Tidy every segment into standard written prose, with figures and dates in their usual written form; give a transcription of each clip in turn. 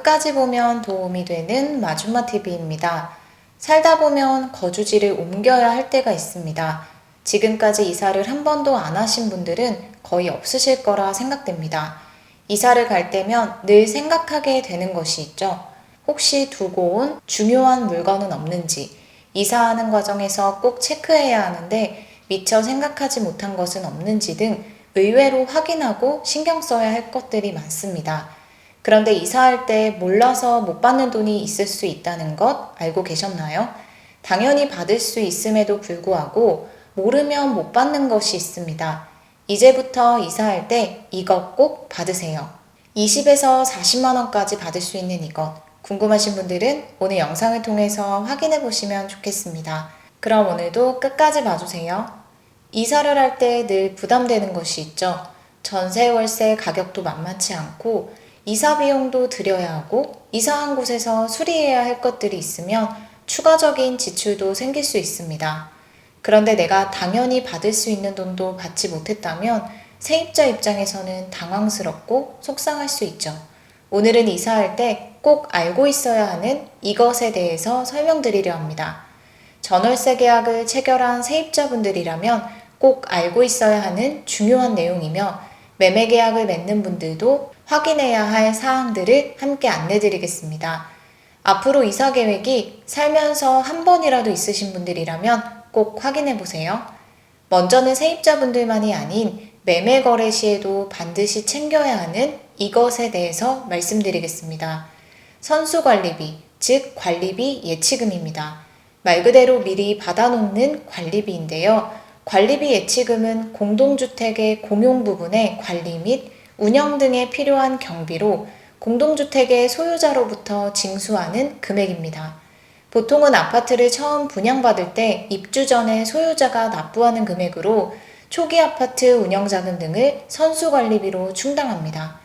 끝까지 보면 도움이 되는 마줌마TV입니다. 살다 보면 거주지를 옮겨야 할 때가 있습니다. 지금까지 이사를 한 번도 안 하신 분들은 거의 없으실 거라 생각됩니다. 이사를 갈 때면 늘 생각하게 되는 것이 있죠. 혹시 두고 온 중요한 물건은 없는지, 이사하는 과정에서 꼭 체크해야 하는데 미처 생각하지 못한 것은 없는지 등 의외로 확인하고 신경 써야 할 것들이 많습니다. 그런데 이사할 때 몰라서 못 받는 돈이 있을 수 있다는 것 알고 계셨나요? 당연히 받을 수 있음에도 불구하고 모르면 못 받는 것이 있습니다. 이제부터 이사할 때 이것 꼭 받으세요. 20에서 40만 원까지 받을 수 있는 이것 궁금하신 분들은 오늘 영상을 통해서 확인해 보시면 좋겠습니다. 그럼 오늘도 끝까지 봐주세요. 이사를 할 때 늘 부담되는 것이 있죠. 전세 월세 가격도 만만치 않고 이사 비용도 들여야 하고 이사한 곳에서 수리해야 할 것들이 있으면 추가적인 지출도 생길 수 있습니다. 그런데 내가 당연히 받을 수 있는 돈도 받지 못했다면 세입자 입장에서는 당황스럽고 속상할 수 있죠. 오늘은 이사할 때 꼭 알고 있어야 하는 이것에 대해서 설명드리려 합니다. 전월세 계약을 체결한 세입자분들이라면 꼭 알고 있어야 하는 중요한 내용이며 매매 계약을 맺는 분들도 확인해야 할 사항들을 함께 안내드리겠습니다. 앞으로 이사 계획이 살면서 한 번이라도 있으신 분들이라면 꼭 확인해 보세요. 먼저는 세입자분들만이 아닌 매매 거래 시에도 반드시 챙겨야 하는 이것에 대해서 말씀드리겠습니다. 선수관리비, 즉 관리비 예치금입니다. 말 그대로 미리 받아놓는 관리비인데요. 관리비 예치금은 공동주택의 공용 부분의 관리 및 운영 등에 필요한 경비로 공동주택의 소유자로부터 징수하는 금액입니다. 보통은 아파트를 처음 분양받을 때 입주 전에 소유자가 납부하는 금액으로 초기 아파트 운영자금 등을 선수관리비로 충당합니다.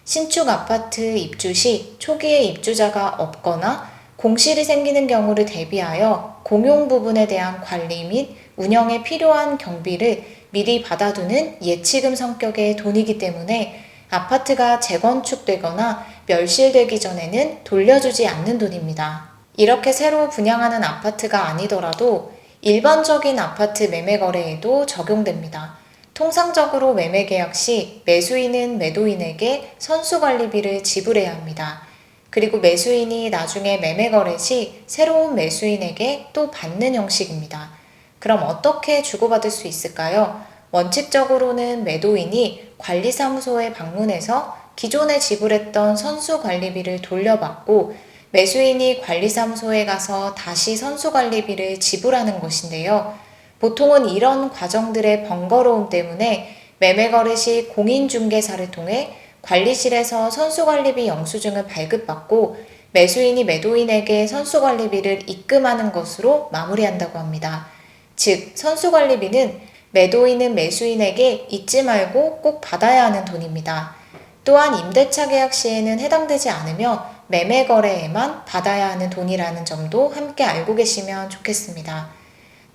신축 아파트 입주 시 초기에 입주자가 없거나 공실이 생기는 경우를 대비하여 공용 부분에 대한 관리 및 운영에 필요한 경비를 미리 받아두는 예치금 성격의 돈이기 때문에 아파트가 재건축되거나 멸실되기 전에는 돌려주지 않는 돈입니다. 이렇게 새로 분양하는 아파트가 아니더라도 일반적인 아파트 매매 거래에도 적용됩니다. 통상적으로 매매 계약 시 매수인은 매도인에게 선수관리비를 지불해야 합니다. 그리고 매수인이 나중에 매매 거래 시 새로운 매수인에게 또 받는 형식입니다. 그럼 어떻게 주고받을 수 있을까요? 원칙적으로는 매도인이 관리사무소에 방문해서 기존에 지불했던 선수관리비를 돌려받고 매수인이 관리사무소에 가서 다시 선수관리비를 지불하는 것인데요. 보통은 이런 과정들의 번거로움 때문에 매매거래 시 공인중개사를 통해 관리실에서 선수관리비 영수증을 발급받고 매수인이 매도인에게 선수관리비를 입금하는 것으로 마무리한다고 합니다. 즉, 선수관리비는 매도인은 매수인에게 잊지 말고 꼭 받아야 하는 돈입니다. 또한 임대차 계약 시에는 해당되지 않으며 매매 거래에만 받아야 하는 돈이라는 점도 함께 알고 계시면 좋겠습니다.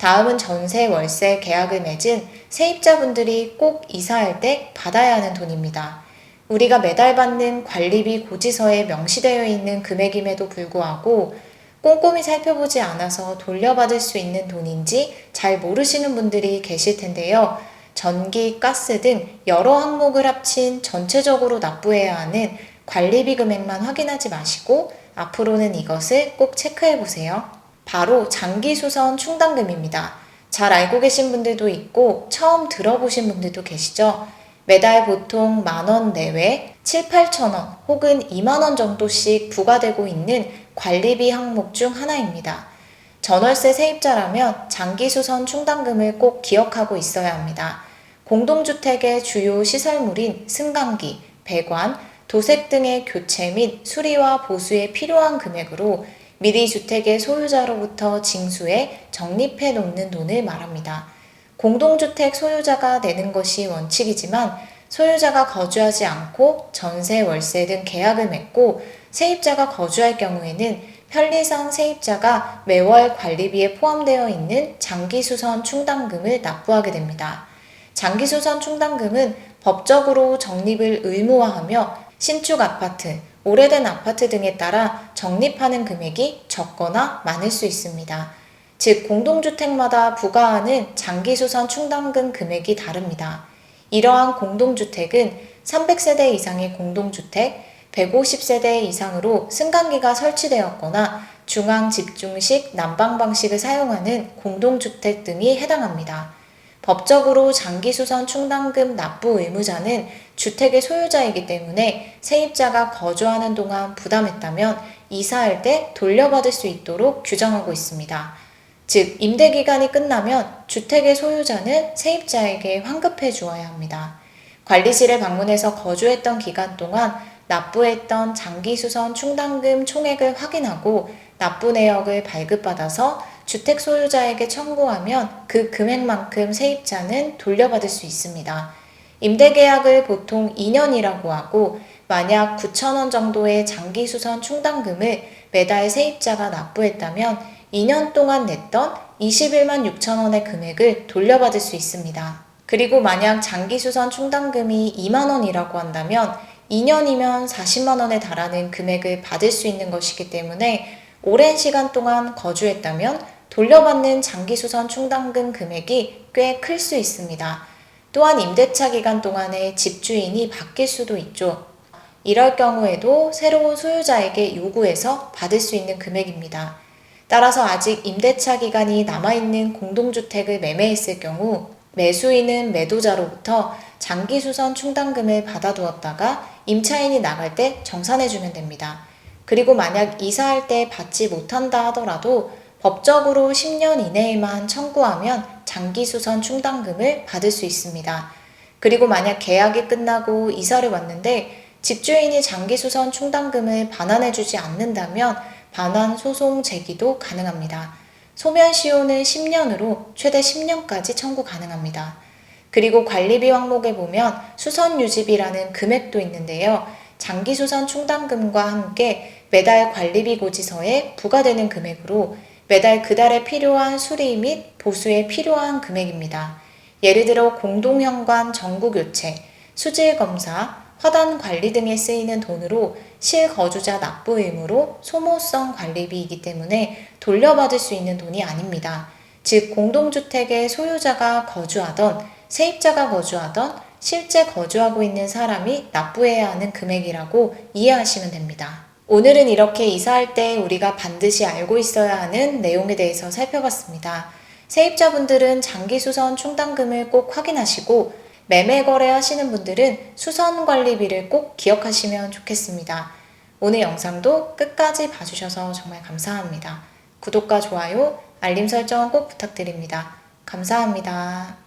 다음은 전세 월세 계약을 맺은 세입자분들이 꼭 이사할 때 받아야 하는 돈입니다. 우리가 매달 받는 관리비 고지서에 명시되어 있는 금액임에도 불구하고 꼼꼼히 살펴보지 않아서 돌려받을 수 있는 돈인지 잘 모르시는 분들이 계실 텐데요. 전기, 가스 등 여러 항목을 합친 전체적으로 납부해야 하는 관리비 금액만 확인하지 마시고 앞으로는 이것을 꼭 체크해 보세요. 바로 장기수선 충당금입니다. 잘 알고 계신 분들도 있고 처음 들어보신 분들도 계시죠? 매달 보통 10,000원 내외 7,000~8,000원 혹은 20,000원 정도씩 부과되고 있는 관리비 항목 중 하나입니다. 전월세 세입자라면 장기수선 충당금을 꼭 기억하고 있어야 합니다. 공동주택의 주요 시설물인 승강기, 배관, 도색 등의 교체 및 수리와 보수에 필요한 금액으로 미리 주택의 소유자로부터 징수해 적립해 놓는 돈을 말합니다. 공동주택 소유자가 내는 것이 원칙이지만 소유자가 거주하지 않고 전세, 월세 등 계약을 맺고 세입자가 거주할 경우에는 편리상 세입자가 매월 관리비에 포함되어 있는 장기수선 충당금을 납부하게 됩니다. 장기수선 충당금은 법적으로 적립을 의무화하며 신축 아파트 오래된 아파트 등에 따라 적립하는 금액이 적거나 많을 수 있습니다. 즉, 공동주택마다 부과하는 장기수선 충당금 금액이 다릅니다. 이러한 공동주택은 300세대 이상의 공동주택, 150세대 이상으로 승강기가 설치되었거나 중앙집중식 난방 방식을 사용하는 공동주택 등이 해당합니다. 법적으로 장기수선 충당금 납부 의무자는 주택의 소유자이기 때문에 세입자가 거주하는 동안 부담했다면 이사할 때 돌려받을 수 있도록 규정하고 있습니다. 즉, 임대기간이 끝나면 주택의 소유자는 세입자에게 환급해 주어야 합니다. 관리실에 방문해서 거주했던 기간 동안 납부했던 장기수선 충당금 총액을 확인하고 납부 내역을 발급받아서 주택 소유자에게 청구하면 그 금액만큼 세입자는 돌려받을 수 있습니다. 임대계약을 보통 2년이라고 하고 만약 9,000원 정도의 장기수선 충당금을 매달 세입자가 납부했다면 2년 동안 냈던 21만 6천원의 금액을 돌려받을 수 있습니다. 그리고 만약 장기수선 충당금이 2만 원이라고 한다면 2년이면 40만 원에 달하는 금액을 받을 수 있는 것이기 때문에 오랜 시간 동안 거주했다면 돌려받는 장기수선 충당금 금액이 꽤 클 수 있습니다. 또한 임대차 기간 동안에 집주인이 바뀔 수도 있죠. 이럴 경우에도 새로운 소유자에게 요구해서 받을 수 있는 금액입니다. 따라서 아직 임대차 기간이 남아있는 공동주택을 매매했을 경우 매수인은 매도자로부터 장기수선 충당금을 받아두었다가 임차인이 나갈 때 정산해주면 됩니다. 그리고 만약 이사할 때 받지 못한다 하더라도 법적으로 10년 이내에만 청구하면 장기수선 충당금을 받을 수 있습니다. 그리고 만약 계약이 끝나고 이사를 왔는데 집주인이 장기수선 충당금을 반환해주지 않는다면 반환 소송 제기도 가능합니다. 소멸시효는 10년으로 최대 10년까지 청구 가능합니다. 그리고 관리비 항목에 보면 수선유지비라는 금액도 있는데요. 장기수선 충당금과 함께 매달 관리비 고지서에 부과되는 금액으로 매달 그달에 필요한 수리 및 보수에 필요한 금액입니다. 예를 들어 공동현관 전구교체, 수질검사, 화단 관리 등에 쓰이는 돈으로 실거주자 납부 의무로 소모성 관리비이기 때문에 돌려받을 수 있는 돈이 아닙니다. 즉, 공동주택의 소유자가 거주하던 세입자가 거주하던 실제 거주하고 있는 사람이 납부해야 하는 금액이라고 이해하시면 됩니다. 오늘은 이렇게 이사할 때 우리가 반드시 알고 있어야 하는 내용에 대해서 살펴봤습니다. 세입자분들은 장기수선 충당금을 꼭 확인하시고 매매 거래하시는 분들은 수선관리비를 꼭 기억하시면 좋겠습니다. 오늘 영상도 끝까지 봐주셔서 정말 감사합니다. 구독과 좋아요, 알림 설정 꼭 부탁드립니다. 감사합니다.